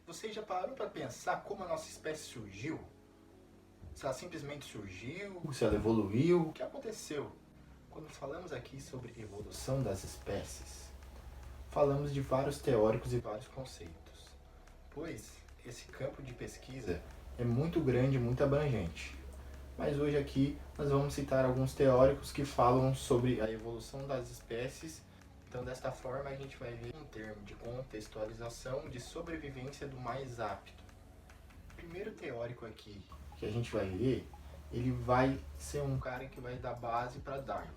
Você já parou para pensar como a nossa espécie surgiu? Se ela simplesmente surgiu, se ela evoluiu, o que aconteceu? Quando falamos aqui sobre evolução das espécies, falamos de vários teóricos e vários conceitos, pois esse campo de pesquisa é muito grande e muito abrangente. Mas hoje aqui nós vamos citar alguns teóricos que falam sobre a evolução das espécies. Então, desta forma, a gente vai ver um termo de contextualização de sobrevivência do mais apto. O primeiro teórico aqui que a gente vai ver, ele vai ser um cara que vai dar base para Darwin.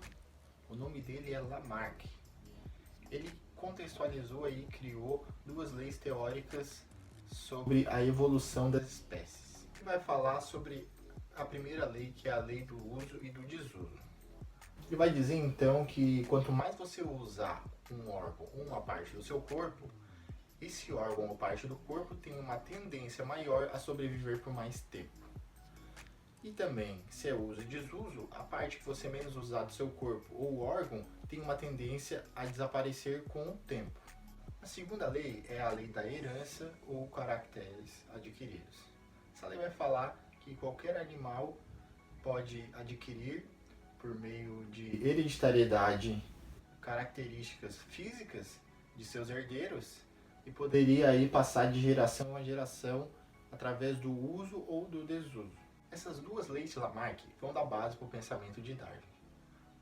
O nome dele é Lamarck. Ele contextualizou e criou duas leis teóricas sobre a evolução das espécies. Ele vai falar sobre a primeira lei, que é a lei do uso e do desuso. Ele vai dizer então que quanto mais você usar um órgão ou uma parte do seu corpo, esse órgão ou parte do corpo tem uma tendência maior a sobreviver por mais tempo. E também, se é uso e desuso, a parte que você menos usar do seu corpo ou órgão tem uma tendência a desaparecer com o tempo. A segunda lei é a lei da herança ou caracteres adquiridos. Essa lei vai falar que qualquer animal pode adquirir, por meio de hereditariedade, características físicas de seus herdeiros e poderia aí passar de geração a geração através do uso ou do desuso. Essas duas leis de Lamarck vão dar base para o pensamento de Darwin.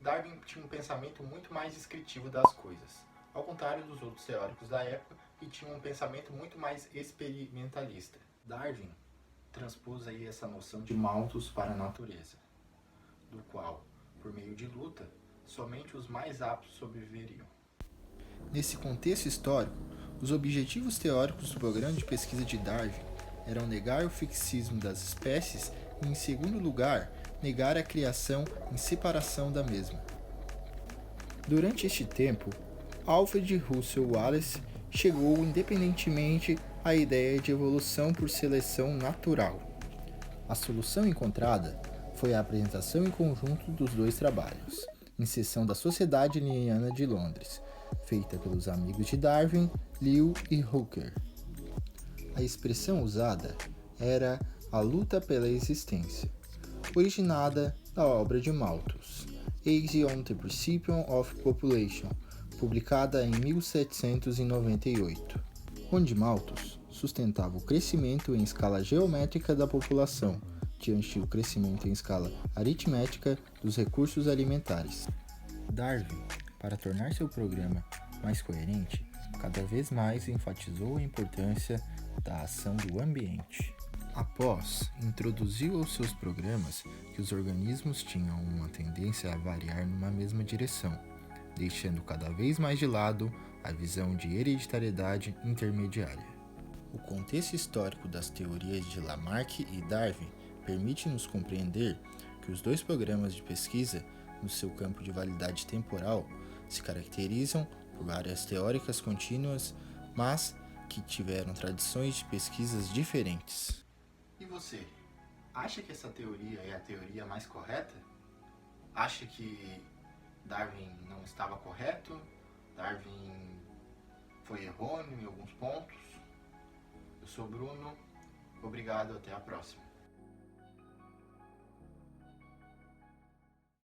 Darwin tinha um pensamento muito mais descritivo das coisas, ao contrário dos outros teóricos da época, que tinham um pensamento muito mais experimentalista. Darwin transpôs aí essa noção de malthus para a natureza, do qual, por meio de luta, somente os mais aptos sobreviveriam. Nesse contexto histórico, os objetivos teóricos do programa de pesquisa de Darwin eram negar o fixismo das espécies e, em segundo lugar, negar a criação em separação da mesma. Durante este tempo, Alfred Russel Wallace chegou independentemente à ideia de evolução por seleção natural. A solução encontrada foi a apresentação em conjunto dos dois trabalhos, em sessão da Sociedade Linneana de Londres, feita pelos amigos de Darwin, Liu e Hooker. A expressão usada era a luta pela existência, originada da obra de Malthus, Age on the Principle of Population, publicada em 1798, onde Malthus sustentava o crescimento em escala geométrica da população, diante do crescimento em escala aritmética dos recursos alimentares. Darwin, para tornar seu programa mais coerente, cada vez mais enfatizou a importância da ação do ambiente. Após, introduziu aos seus programas que os organismos tinham uma tendência a variar numa mesma direção, deixando cada vez mais de lado a visão de hereditariedade intermediária. O contexto histórico das teorias de Lamarck e Darwin permite-nos compreender que os dois programas de pesquisa, no seu campo de validade temporal, se caracterizam por áreas teóricas contínuas, mas que tiveram tradições de pesquisas diferentes. E você, acha que essa teoria é a teoria mais correta? Acha que Darwin não estava correto? Darwin foi errôneo em alguns pontos? Eu sou Bruno, obrigado, até a próxima.